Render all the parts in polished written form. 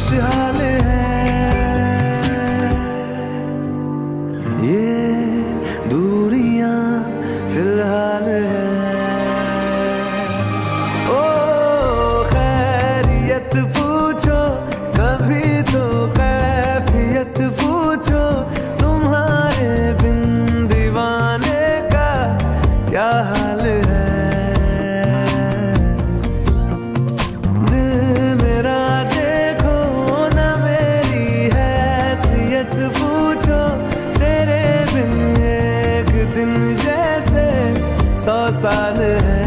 खुशहाल है ये दूरियां फिलहाल है। ओ खैरियत पूछो कभी तो कैफियत पूछो, तुम्हारे बिन दीवाने का क्या हाल है। दिल मेरा देखो ना मेरी हैसियत पूछो, तेरे बिन एक दिन जैसे 100 साल है।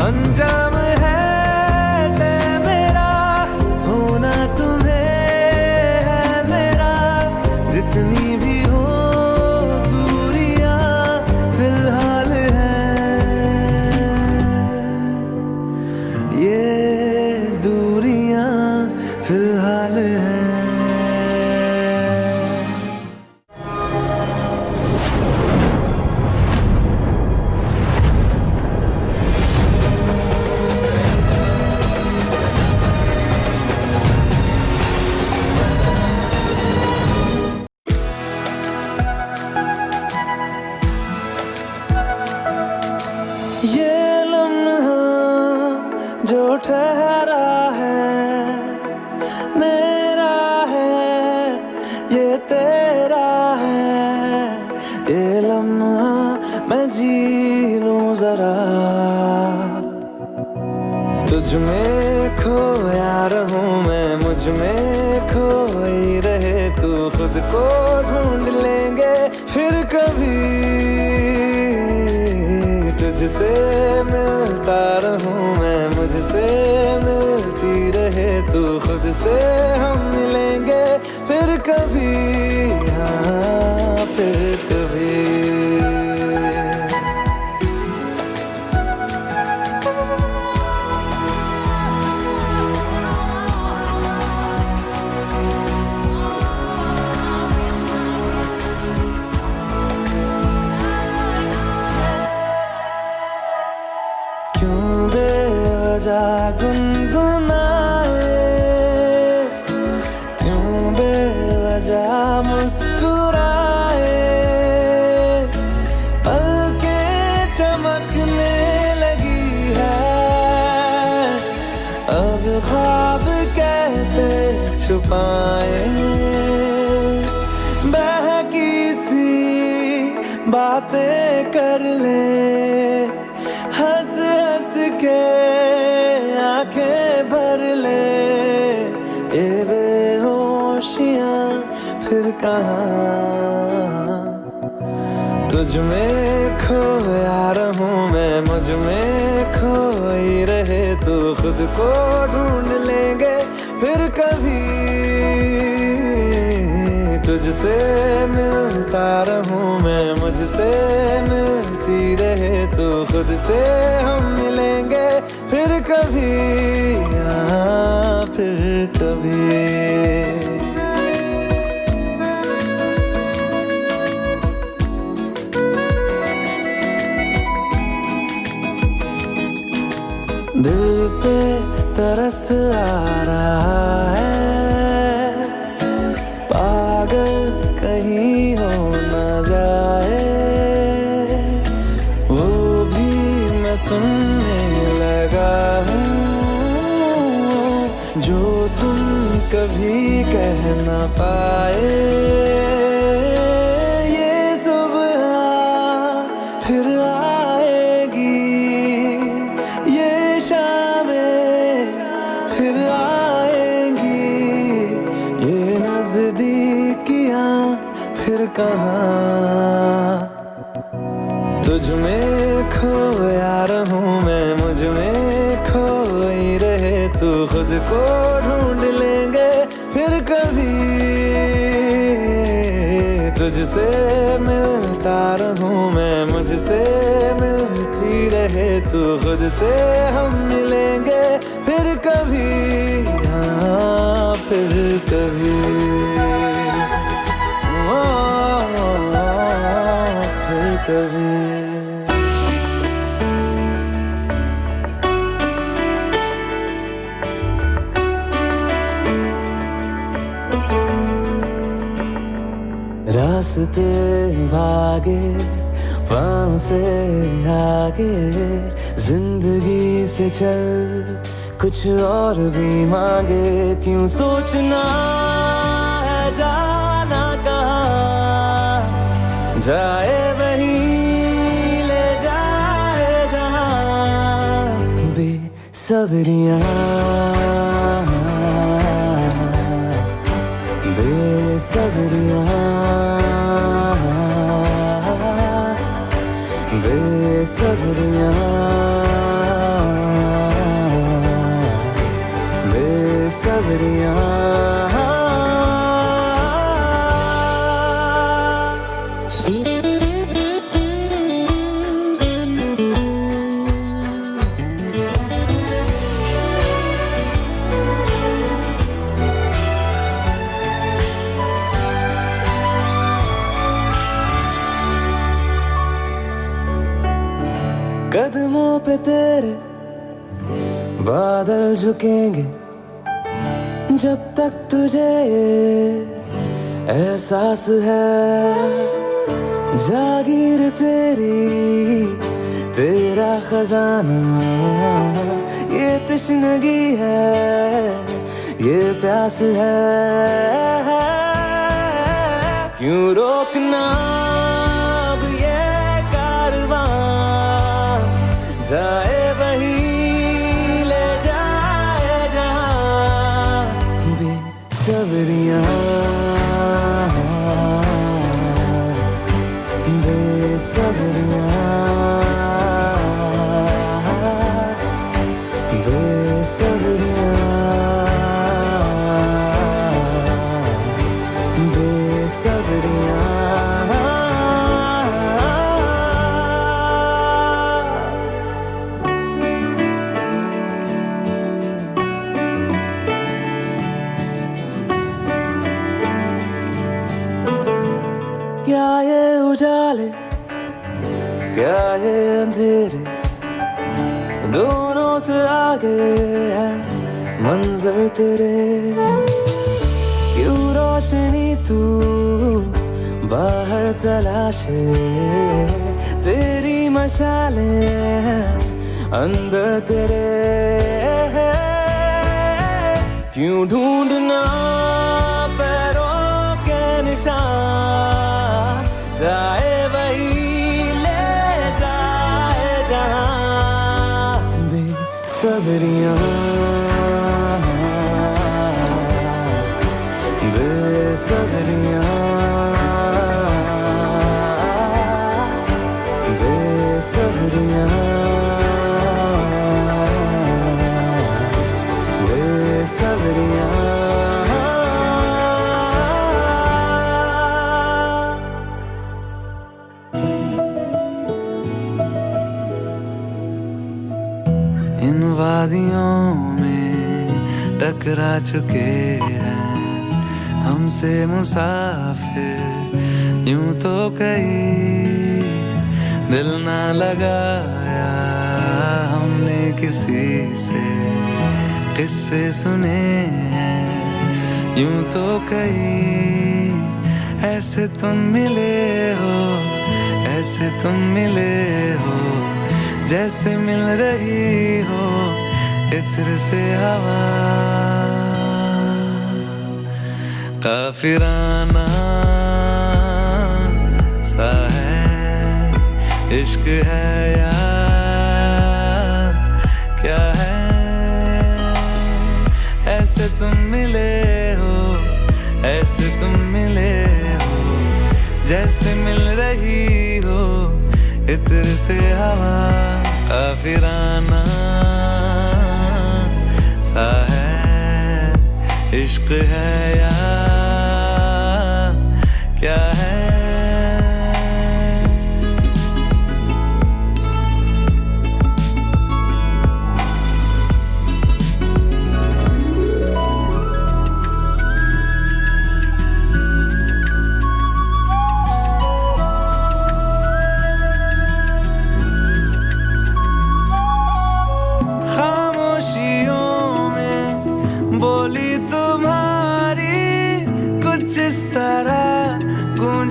अंजाम है तय मेरा होना तुम्हें है मेरा, जितनी भी हो दूरियां फिलहाल है ये दूरियां फिलहाल है। ये लम्हा जो ठहरा है मेरा है, ये तेरा है। ये लम्हा मैं जी लूं जरा, तुझ में खोया रहूं मैं, मुझ में खोई रहे तू, खुद को ढूंढ लेंगे फिर कभी। तुझसे मिलता रहूं मैं, मुझसे मिलती रहे तू, खुद से हम मिलेंगे फिर कभी। हाँ फिर कभी। क्यों बेवजह गुनगुनाए, क्यों बेवजह मुस्कुराए, पलकें चमकने लगी है, अब ख्वाब कैसे छुपाए। बहकी सी बातें कर ले, हंस हंस के आंखें भर ले, ये बेहोशियां फिर कहाँ। तुझ में खोया रहूं मैं, मुझ में खोई रहे तू, खुद को ढूंढ लेंगे फिर कभी। तुझसे मिलता रहूं मैं, मुझसे मिलती रहे तू, खुद से हम मिलेंगे फिर कभी। हाँ फिर कभी। दिल पे तरस आ रहा है, पागल कहीं हो न जाए, वो भी मैं सुनने लगा हूँ जो तुम कभी कह न पाए। ये सुबह फिर आएगी, ये शामें फिर आएंगी, ये नजदीकियां फिर कहाँ। तुझ में खोया रहूं मैं, मुझ में खोई रहे तू, खुद को ढूंढ लेंगे फिर कभी। तुझसे मिलता रहूं मैं, मुझसे मिलती रहे तू, खुद से हम मिलेंगे फिर कभी। हाँ फिर कभी। फिर कभी। रास्ते भागे पाँव से आगे, जिंदगी से चल कुछ और भी मांगे। क्यों सोचना है जाना कहाँ, जाए वहीं ले जाए जहाँ। बेसब्रियाँ बेसब्रियाँ बेसब्रियाँ बेसब्रियाँ। कदमों पे तेरे बादल झुकेंगे, जब तक तुझे एहसास है। जागीर तेरी तेरा खजाना, ये तश्नगी है ये प्यास है। क्यों रोकना अब ये कारवां, जाए वहीं ले जाए जहाँ। बेसब्रियाँ बेसब्रियाँ बेसब्रियाँ बेसब्रियाँ। क्या ये उजाले क्या ये अंधेरे, दोनों से आगे है मंजर तेरे। क्यों रोशनी तू बाहर तलाशे, तेरी मशालें हैं अंदर तेरे। क्यों ढूंढना पैरों के निशान, जाए वही ले जाए जहाँ। बेसब्रियाँ बेसब्रियाँ बेसब्रियाँ बेसब्रियाँ। इन वादियों में टकरा चुके हैं हमसे मुसाफिर, यूं तो कहीं दिल ना लगाया हमने किसी से। किस्से सुने हैं यूं तो कहीं, ऐसे तुम मिले हो ऐसे तुम मिले हो, जैसे मिल रही हो इत्र से हवा। काफिराना सा है इश्क है या क्या है, ऐसे तुम मिले हो ऐसे तुम मिले हो, जैसे मिल रही हो इत्र से हवा। काफिराना सा है इश्क है या क्या है। बोली तुम्हारी कुछ इस तरह गूंज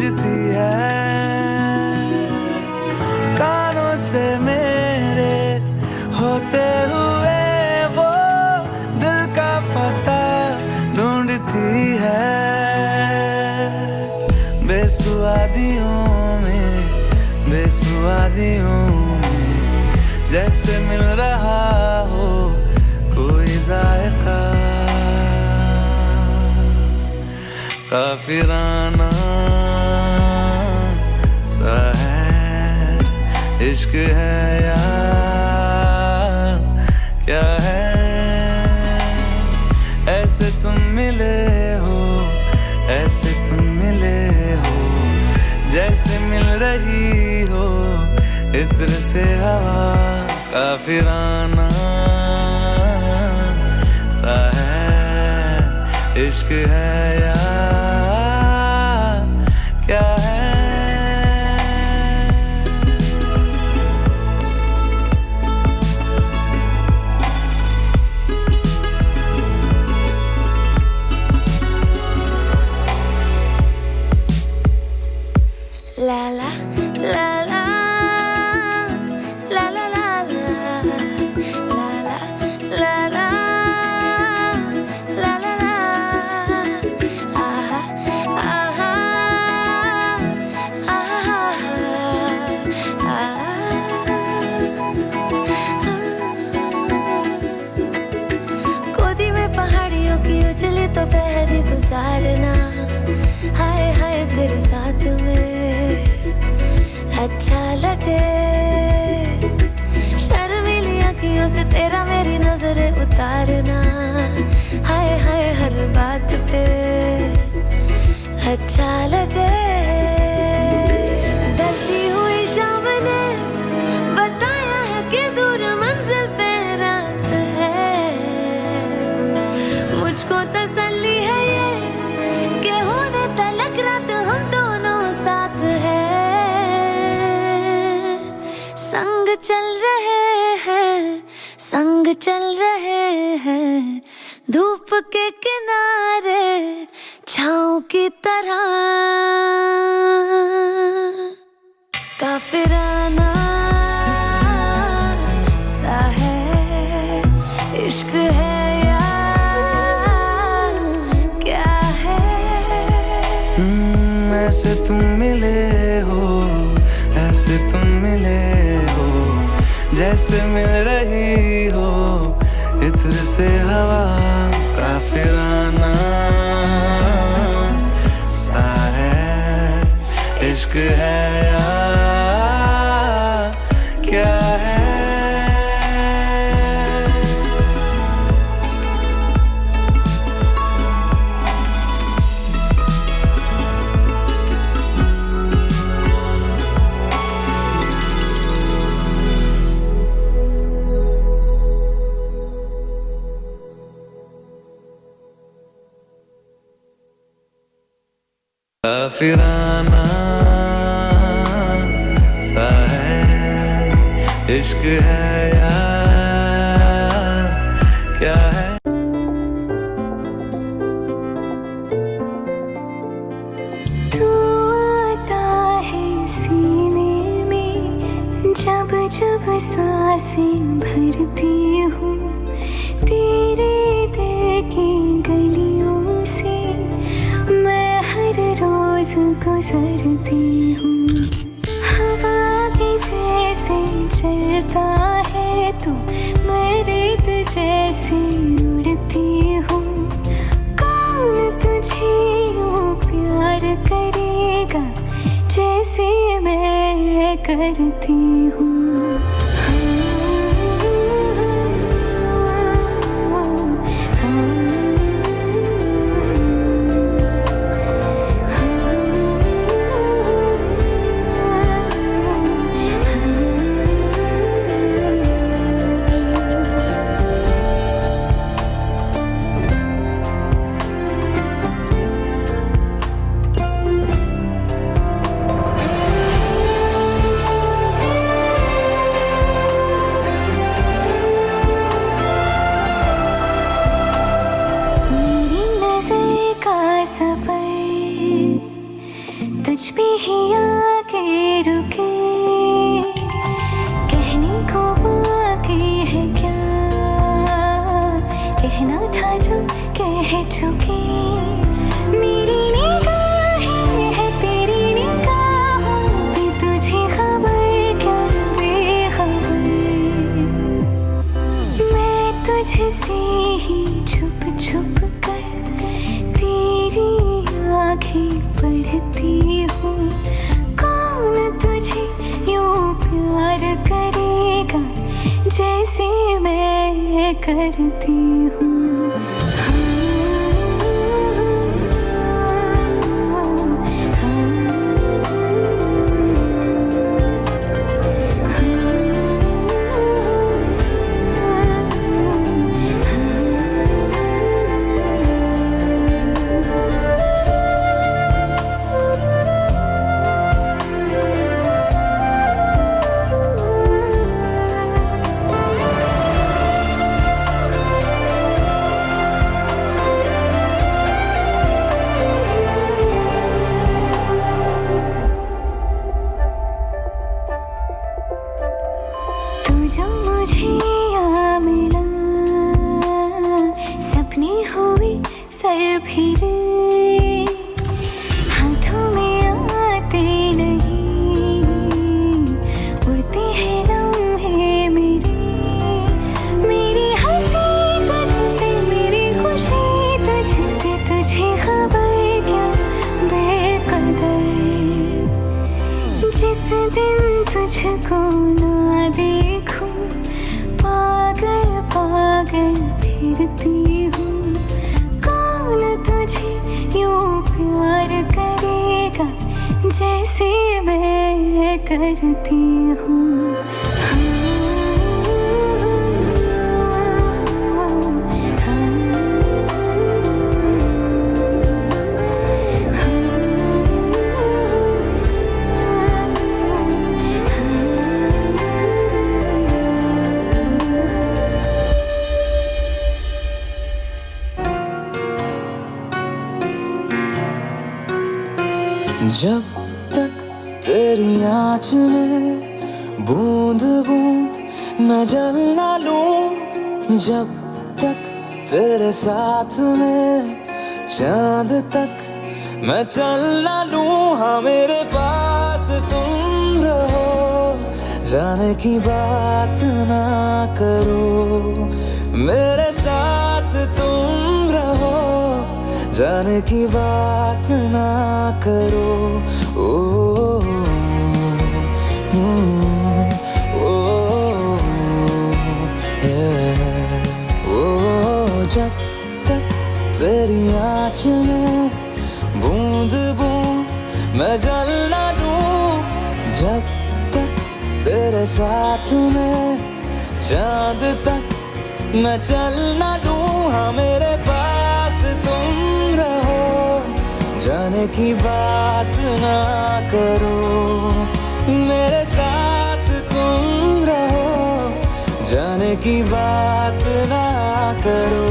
बेसुआदियों में जैसे मिल रहा हो कोई जायका। काफिराना सा है इश्क है या क्या है। ऐसे तुम मिले हो, ऐसे तुम मिले हो जैसे मिल रही हो इत्र से हवा। काफिराना सा है इश्क है या क्या है। La la la la la la la la la la la la la la aha aha गोदी में पहाड़ियों की उजली तो पहर गुजारना। हाय हाय तेरे साथ में अच्छा लगे। शर्मीली आँखियों से तेरा मेरी नजरें उतारना। हाय हाय हर बात पे अच्छा लगे। ढलती हुई शाम ने बताया है कि दूर मंजिल पे रात है। मुझको तसल्ली है ये कि होने तलक रात हम दोनों साथ है। संग चल रहे हैं, संग चल रहे हैं धूप के किनारे छाँव की तरह। काफिराना सा है इश्क है या क्या है। ऐसे तुम मिले हो, ऐसे तुम मिले हो जैसे मिल रही हो इत्र से हवा। काफिराना सा है इश्क है या क्या है। काफिराना सा है इश्क है या क्या है। तू आता है सीने में जब जब सांसें भरती हूँ। तेरे दिल की गलियों से मैं हर रोज गुजरती हूँ। हवा के जैसे चलता है तू, मैं रेत जैसे उड़ती हूँ। कौन तुझे यूँ प्यार करेगा जैसे मैं करती हूँ। करती हूँ। तू जो मुझे यहाँ मिला, सपने हुए सर फिरे, हाथों में आते नहीं, उड़ते हैं लम्हे मेरे। मेरी हंसी तुझसे, मेरी खुशी तुझसे, तुझे खबर क्या बेकदर। जिस दिन तुझको ना देखूं, पागल पागल फिरती हूँ। कौन तुझे यूं प्यार करेगा जैसे मैं करती हूँ। जब तक तेरी आँच में बूंद बूंद मैं जल ना लूं, जब तक तेरे साथ में चांद तक मैं चल ना लूं। हाँ मेरे पास तुम रहो, जाने की बात ना करो। मेरे साथ तुम रहो, जाने की बात ना करो। ओ, जब तक तेरी आँच में बूंद बूंद मैं जल ना लूं, जब तक तेरे साथ में चांद तक मैं चल ना लूं। हाँ मेरे पास तुम रहो, जाने की बात ना करो। मेरे साथ तुम रहो, जाने की बात ना करो।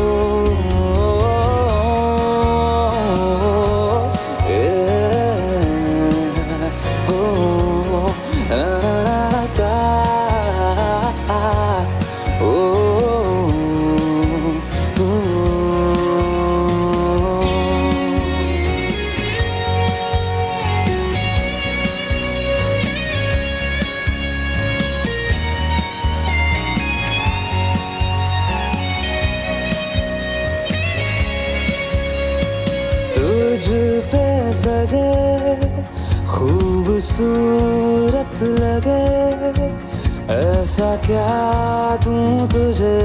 तुझ पे सजे खूबसूरत लगे, ऐसा क्या दूं तुझे,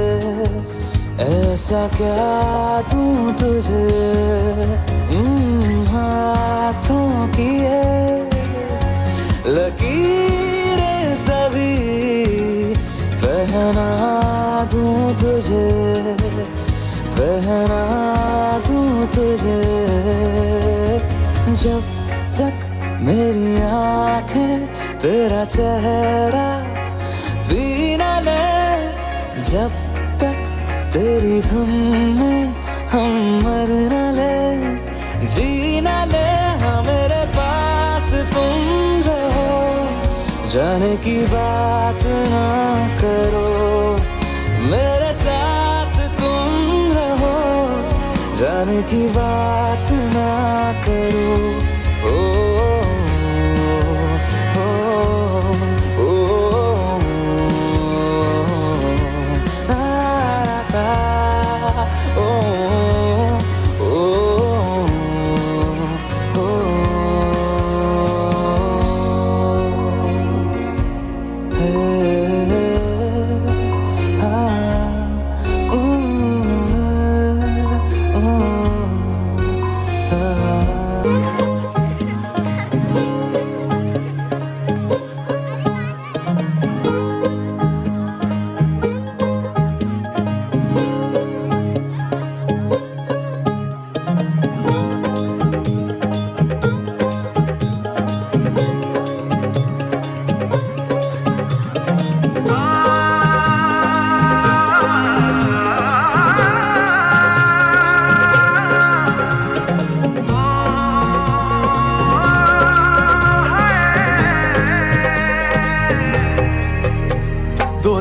ऐसा क्या दूं तुझे। हाथों की ये लकीरें सभी पहना दूं तुझे, पहना दूं तुझे। जब तक मेरी आंखें तेरा चेहरा भी न ले, जब तक तेरी धुन में हम मर न ले, जी न ले। हाँ मेरे पास तुम रहो, जाने की बात ना करो। मेरे साथ तुम रहो, जाने की बात ना करो। ओ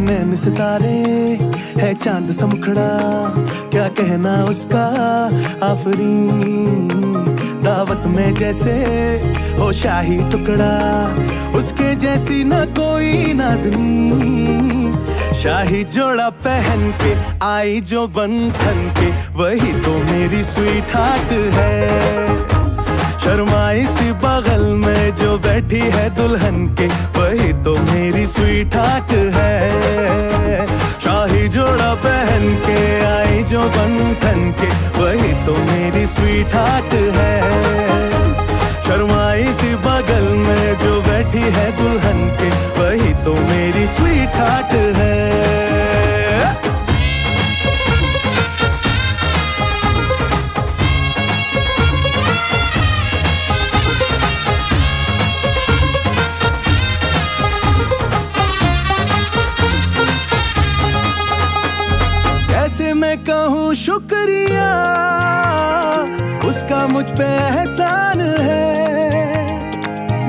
नैन सितारे है चांद सा मुखड़ा, क्या कहना उसका आफरीन। दावत में जैसे हो शाही टुकड़ा, उसके जैसी न कोई नाज़नीन। शाही जोड़ा पहन के आई जो बंधन के, वही तो मेरी स्वीट हार्ट है। शर्माई सी बगल में जो बैठी है दुल्हन के, वही तो मेरी स्वीट हार्ट है। शाही जोड़ा पहन के आई जो बंधन के, वही तो मेरी स्वीट हार्ट है। शर्माई सी बगल में जो बैठी है दुल्हन के, वही तो मेरी स्वीट हार्ट है। कैसे मैं कहूँ शुक्रिया, उसका मुझ पे एहसान है।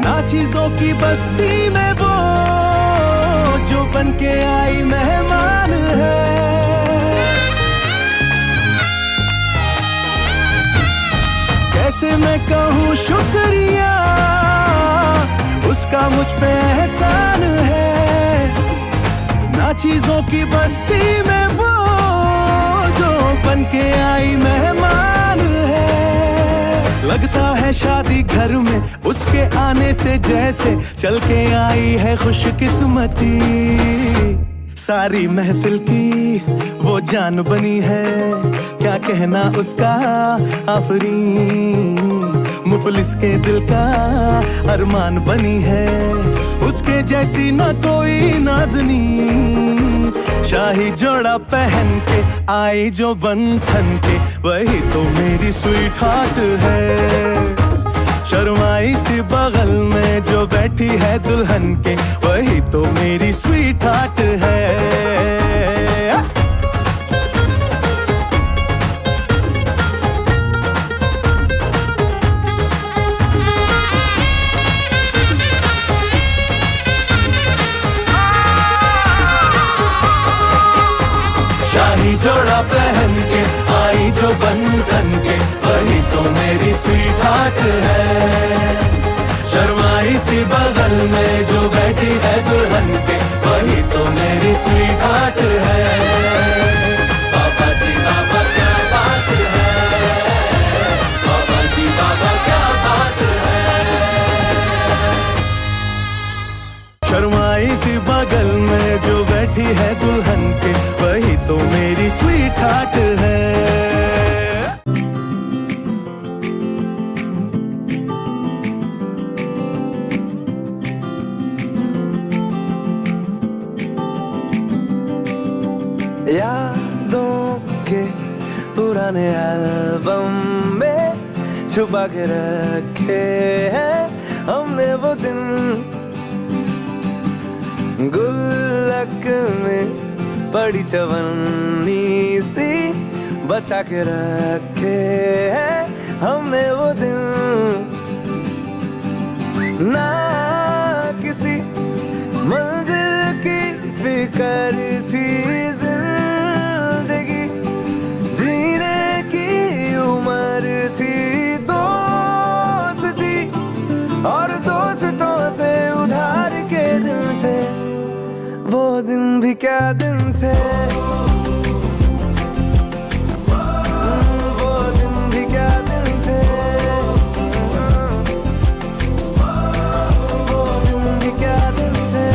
ना चीजों की बस्ती में वो जो बन के आई मेहमान है। कैसे मैं कहूँ शुक्रिया, उसका मुझ पे एहसान है। ना चीजों की बस्ती में वो जो बन के आई मेहमान है। लगता है शादी घर में उसके आने से जैसे चल के आई है खुशकिस्मती। सारी महफिल की वो जान बनी है, क्या कहना उसका आफरीन। मुफलिस के दिल का अरमान बनी है, उसके जैसी न कोई नाज़नीन। शाही जोड़ा पहन के आई जो बंधन के, वही तो मेरी स्वीट हार्ट है। शर्माई सी बगल में जो बैठी है दुल्हन के, वही तो मेरी स्वीट हार्ट है। शाही जोड़ा पहन के आई जो बंधन के, वही तो मेरी स्वीट हार्ट है। शर्माई सी बगल में जो बैठी है दुल्हन के, वही तो मेरी स्वीट हार्ट है। बाबा जी बाबा क्या बात है, बाबा जी बाबा क्या बात है। शर्माई सी बगल में जो बैठी है दुल्हन के, वही तो मेरी स्वीट हार्ट है। यादों के पुराने एल्बम में छुपा के रखे हैं हमने वो दिन। गुल्लक में बड़ी चवन्नी सी बचा के रखे हैं हमने वो दिन। ना किसी मंजिल की फिक्र थी, जिंदगी जीने की उम्र थी। दोस्ती और दोस्तों से उधार के दिन थे, वो दिन भी क्या दिन थे। वो दिन भी क्या दिन थे, वो दिन भी क्या दिन थे,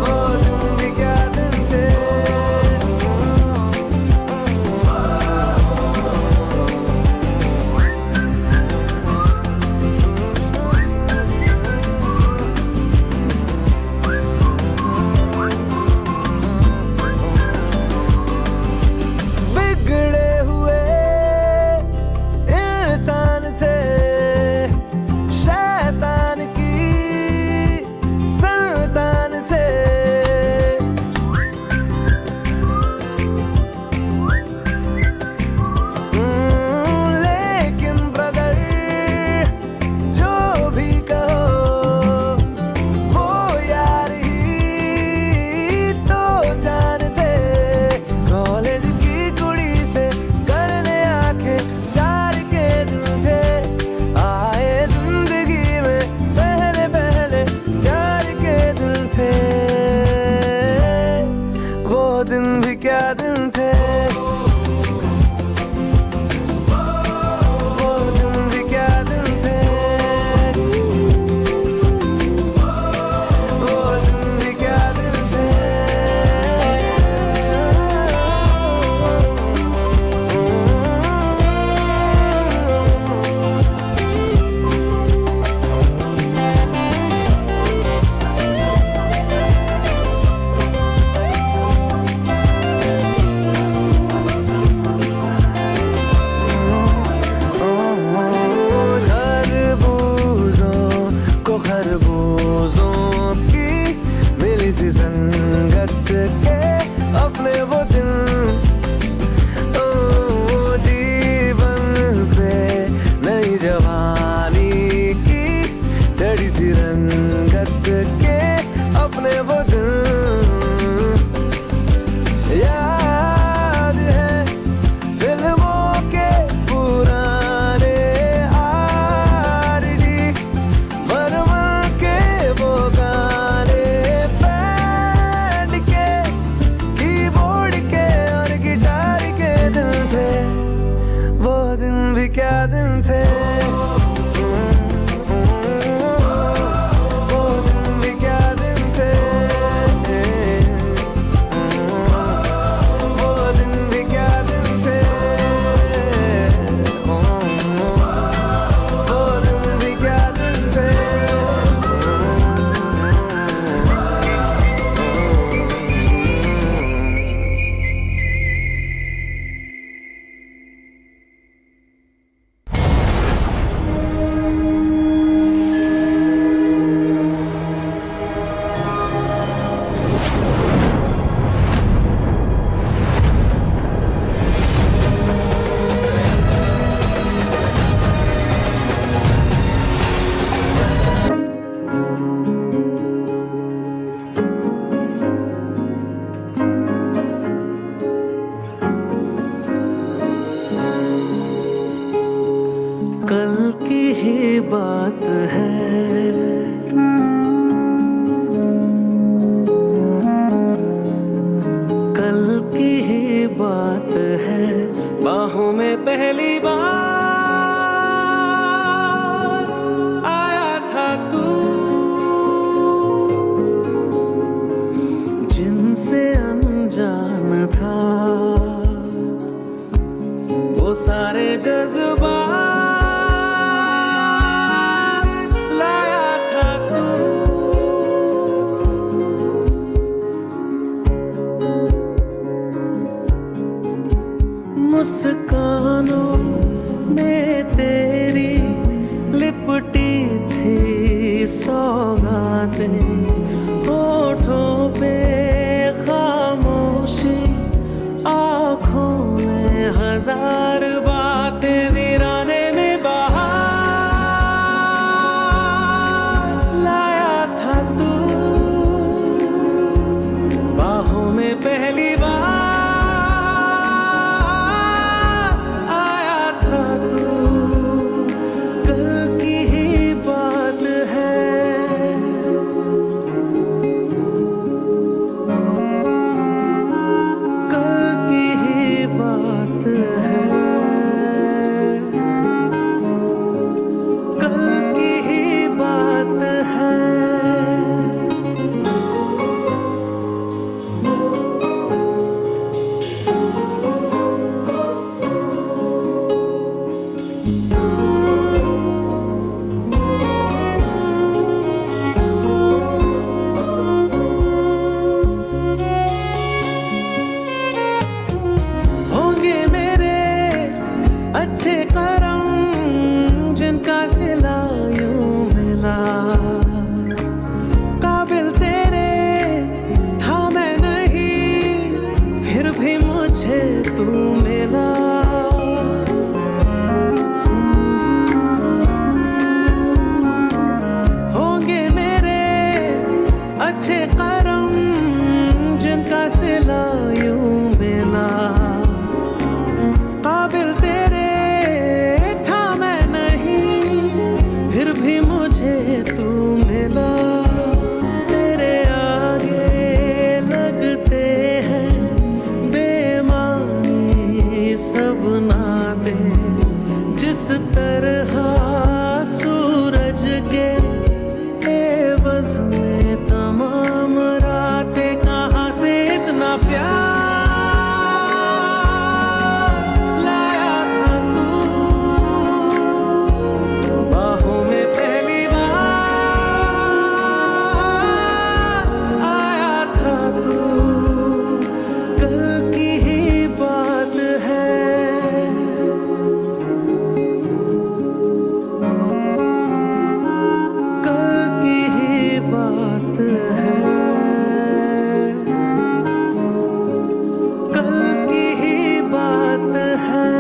वो दिन भी क्या दिन थे। बात है, कल की ही बात है। बाहों में पहली बार आया था तू, जिनसे अनजान था वो सारे जज्बात लाया था तू। मुस्कानों में तेरी लिपटी थी सौगातें, होठों पे खामोशी, आँखों में हजार बातें, वीराने में बहार लाया था तू। बाहों में पहली बार आया था तू, कल की ही बात है, कल की ही बात है, कल की ही बात है। होंगे मेरे अच्छे करम जिनका सिला यूं मिला, काबिल तेरे था मैं नहीं, फिर भी मुझे तू मिला। होंगे मेरे अच्छे करम जिनका सिला यूं मिला, काबिल तेरे था मैं नहीं, फिर भी मुझे तू मिला। तेरे आगे लगते हैं बेमानी सब नाते, जिस तरह सूरज के एवज में तमाम रातें, कहाँ से इतना प्यार लाया था तू। बाहों में पहली बार आया था तू, कल की ही बात है, कल की ही बात है, कल की ही बात है।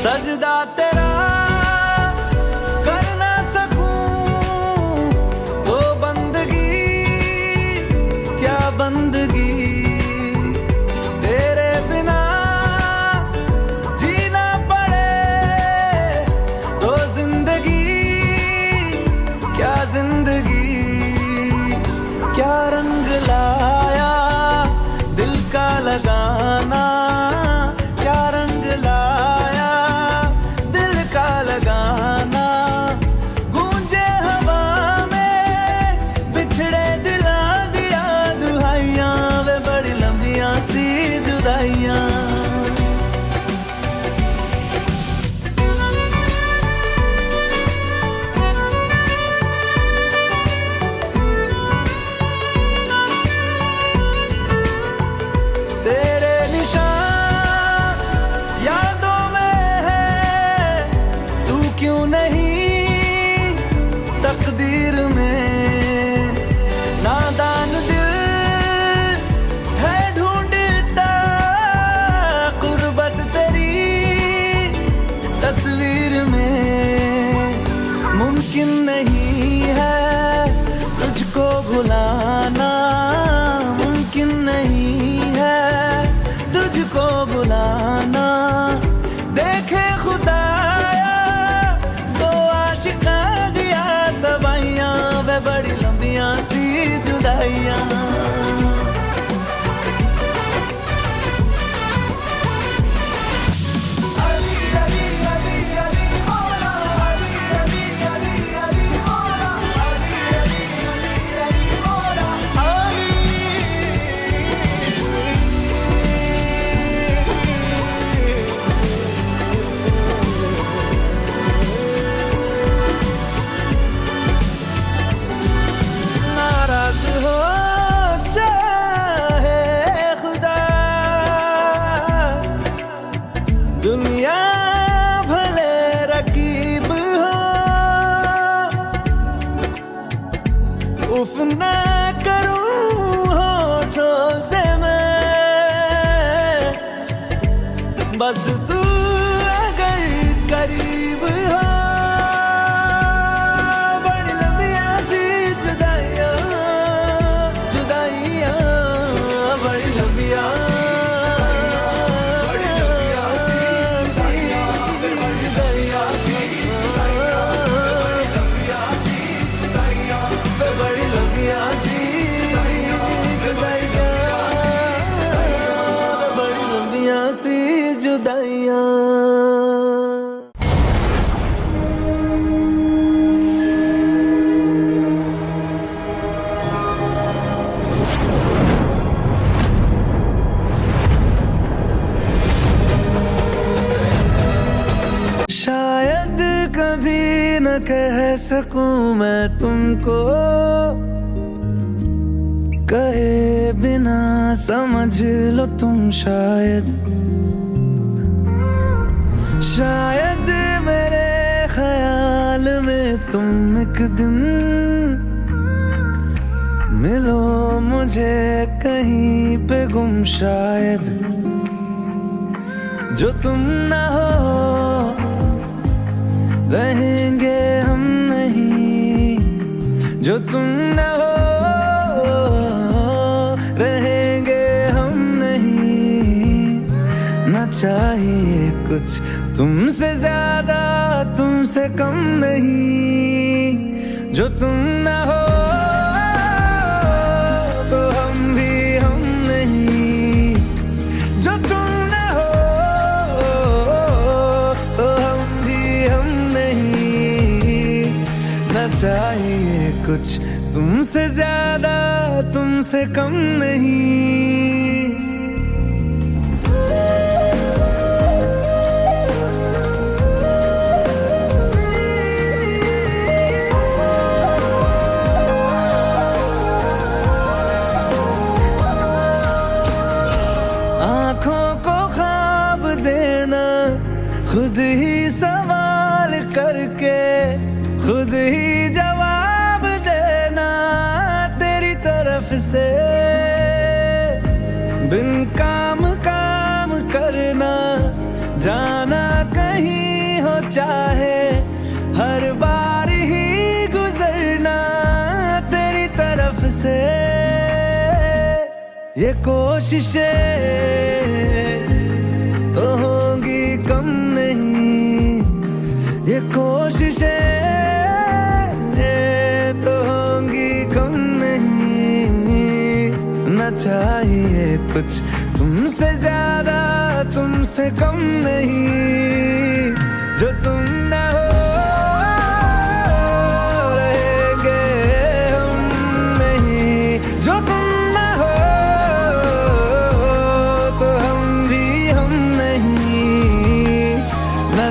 सजदा तेरा कर ना सकूं तो बंदगी, क्या बंदगी, तेरे बिना जीना पड़े तो जिंदगी, क्या जिंदगी, क्या रंग लाया दिल का लगाना, क्या रंग लाया दिल तस्वीर में मुमकिन नहीं है तुझको भुलाना, मुमकिन नहीं है तुझको भुलाना। देखे खुदाया तो आशिका दिया दवाइयाँ, वे बड़ी लंबियाँ सी जुदाइयाँ। दुनिया भले रकीब हो, उफ ना करूं होठों से मैं, बस तू अगर करीब हो। बड़ी लंबियां सी जुदाइयां, जुदाइयां बड़ी लंबियां। शायद कभी न कह सकूं मैं तुमको, कहे बिना समझ लो तुम शायद। शायद मेरे ख्याल में तुम एक दिन मिलो मुझे कहीं पे गुम शायद। जो तुम ना हो रहेंगे हम नहीं, जो तुम ना हो रहेंगे हम नहीं। ना चाहिए कुछ तुमसे ज्यादा तुमसे कम नहीं। जो तुम ना हो तो हम भी हम नहीं, जो तुम ना हो तो हम भी हम नहीं। ना चाहिए कुछ तुमसे ज्यादा तुमसे कम नहीं। आँखों को ख्वाब देना, खुद ही सवाल करके खुद ही जवाब देना तेरी तरफ से। बिन काम काम करना, जाना कहीं हो चाहे हर बार ही गुजरना तेरी तरफ से। ये कोशिशें तो होंगी कम नहीं, ये कोशिशें तो होंगी कम नहीं। ना चाहिए कुछ तुमसे ज्यादा तुमसे कम नहीं। जो तुम ना हो रहेंगे हम नहीं, जो तुम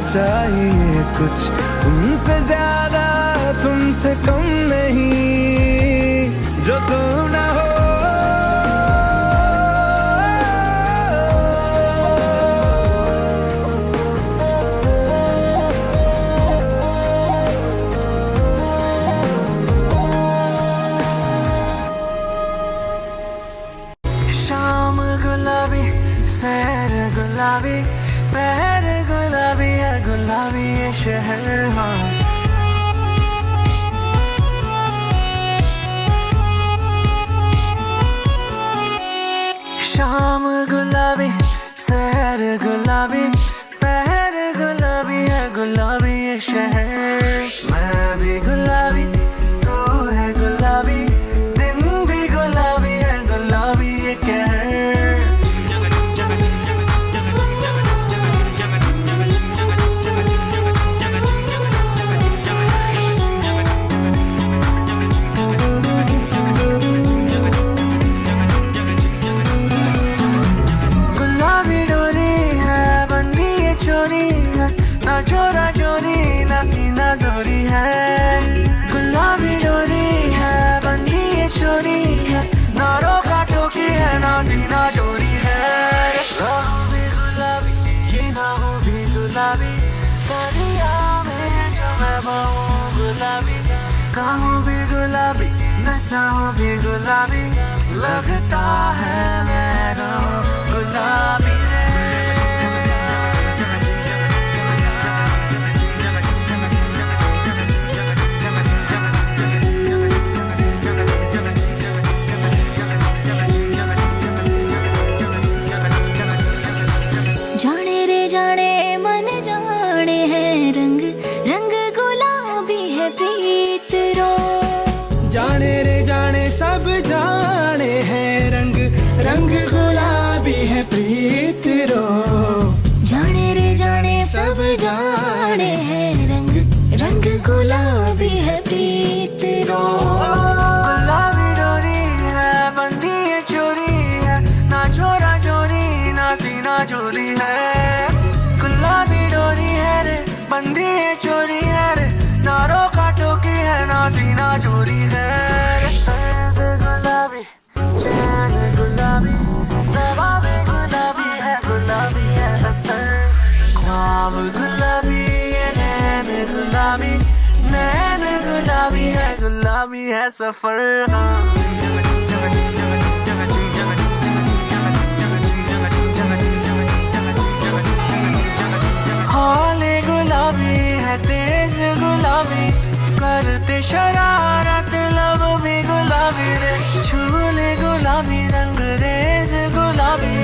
चाहिए कुछ तुमसे ज्यादा तुमसे कम नहीं। जो तुम ना हो शाम गुलाबी, सैर गुलाबी, पैर गुलाबी है गुलाबी। शहर हाँ शाम गुलाबी शहर गुलाबी पहर गुलाबी है गुलाबी ये शहर मैं भी गुलाबी तू है गुलाबी दिन भी गुलाबी है गुलाबी ये कहर चोरा चोरी ना सीना चोरी है गुलाबी डोरी है बंदी ये चोरी है ना रोका टोकी है ना सीना चोरी है राहों भी गुलाबी ये ना हो भी गुलाबी दरिया में जो मैं बहूं गुलाबी काहूं भी गुलाबी नशाओं भी गुलाबी लगता है मैं रहूं गुलाबी जाने रे जाने सब जाने हैं रंग रंग गुलाबी है प्रीत रो जाने रे जाने सब जाने हैं रंग रंग गुलाबी है प्रीत रो गुलाबी डोरी है बंदी ये चोरी है ना चोरा चोरी ना सीना चोरी है गुलाबी डोरी है रे बंदी ये चोरी है रे ना रोका टोकी है ना सीना चोरी है गुलाबी चैन गुलाबी दवा भी गुलाबी है असर ख्वाब गुलाबी ये नैन गुलाबी है सफर हौले गुलाबी है तेज गुलाबी करते शरारत लब भी गुलाबी रे छूले गुलाबी रंग रेज गुलाबी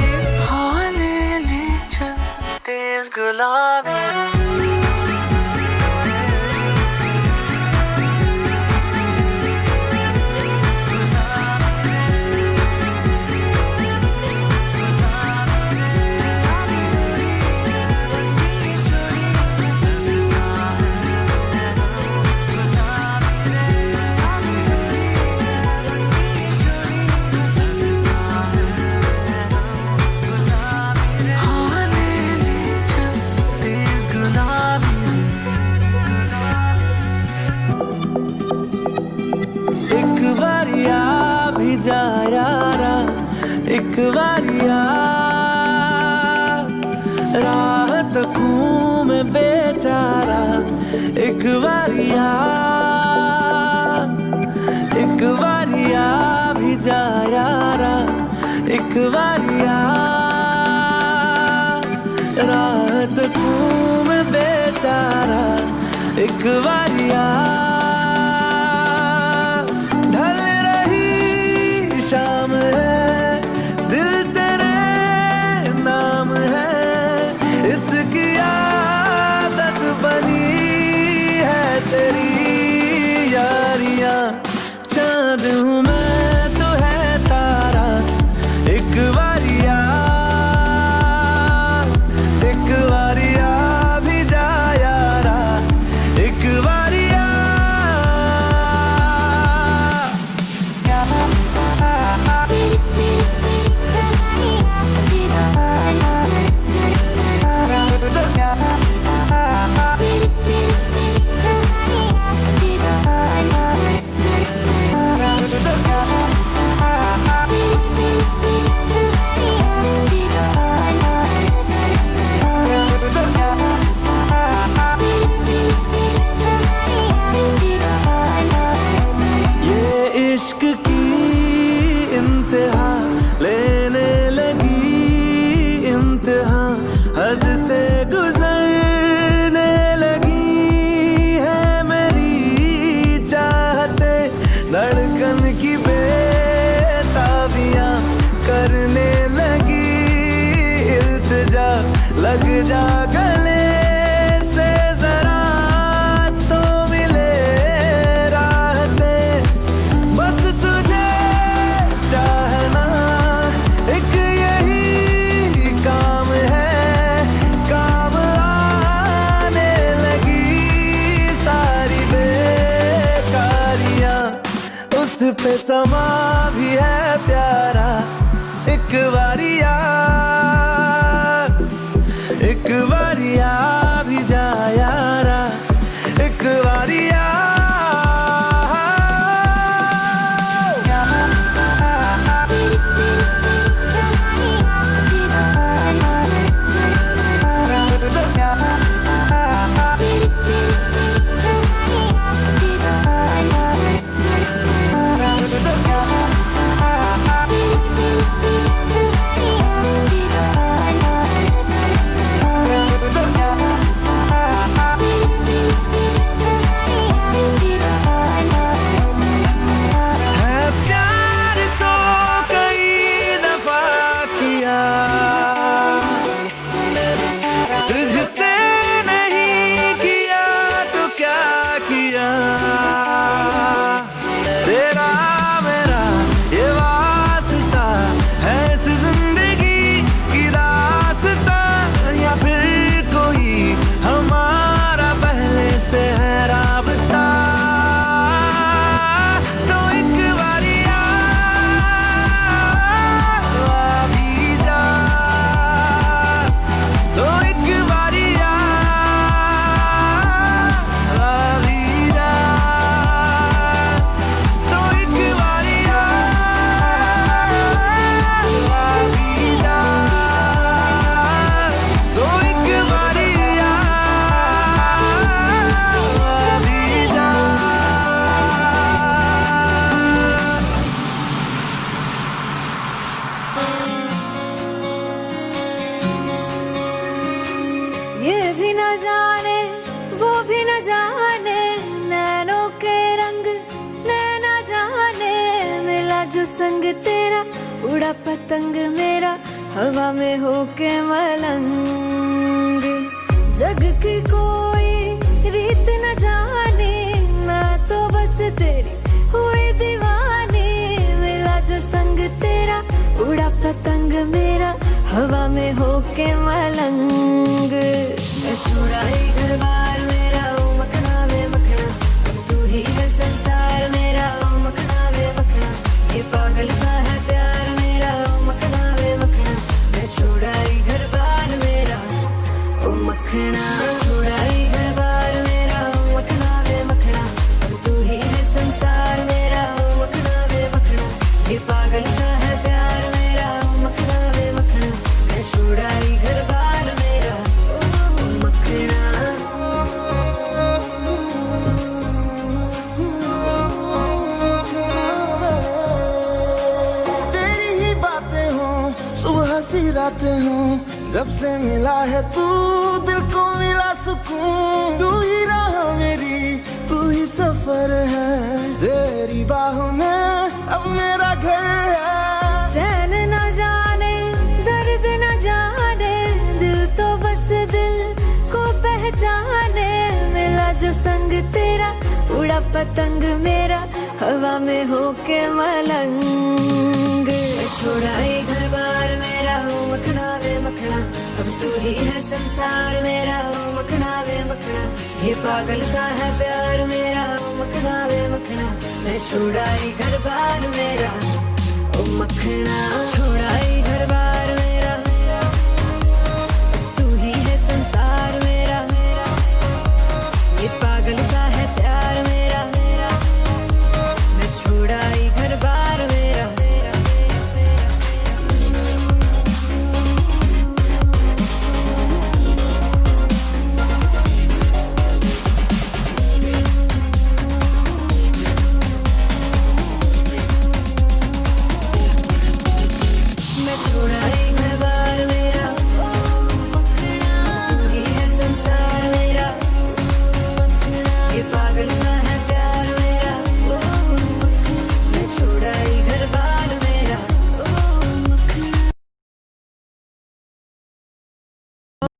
हौले ले चल तेज गुलाबी जा यारा एक बारिया राह तकूं मैं बेचारा एक बारिया भी जा यारा एक बारिया राह तकूं मैं बेचारा एक बारिया शाम है दिल तेरे नाम है इसकी आदत बनी है तेरी यारियां चांद हूँ मैं तो है तारा एक बारिया भी जा यारा एक बारिया पे समा भी है प्यारा, एक बारिया भी जा यारा, एक बारिया। तुझसे नहीं किया तो क्या किया, तेरा मेरा ये वास्ता है इस जिंदगी की रास्ता, या फिर कोई हमारा पहले से है राबता। तो एक बारिया भी जा, तो एक बारिया भी जा, तो एक बारिया भी जा, तो एक बारिया भी जा। ये भी न जाने वो भी न जाने, नैनों के रंग नैना जाने, मिला जो संग तेरा उड़ा पतंग मेरा, हवा में होके मलंग। जग की कोई रीत न जाने, मैं तो बस तेरी हुई दीवानी, मिला जो संग तेरा उड़ा पतंग मेरा, हवा में होके मलंग। मैं छुड़ाई घर बार मेरा, ओ मखना वे मखना, तू ही है संसार मेरा, ओ मखना वे मखना, ये पागल सा है प्यार मेरा, ओ मखना वे मखना। मैं छुड़ाई घर बार मेरा, ओ मखना, छुड़ाई घर बार मेरा, ओ मखना वे मखना, तू ही है संसार मेरा, ओ मखना वे मखना, ये पागल सा है प्यार मेरा, ओ मखना वे मखना। मैं छुड़ाई घर बार मेरा, ओ मखना। तेरी ही बातें हों, सुबह सी रातें हों, जब से मिला है तू दिल को मिला सुकून। तू ही राह मेरी, तू ही सफर है, तेरी बाहों में अब मेरा घर है। चैन न जाने दर्द न जाने, दिल तो बस दिल को पहचाने, मिला जो संग तेरा उड़ा पतंग मेरा, हवा में होके मलंग। छुड़ाई घर बार मेरा, ओ मखना वे मखना, अब तू ही है संसार मेरा, ओ मखना वे मखना, ये पागल सा है प्यार मेरा, ओ मखना वे मखना। मैं छुड़ाई घर बार मेरा, ओ मखना, छुड़ाई घर बार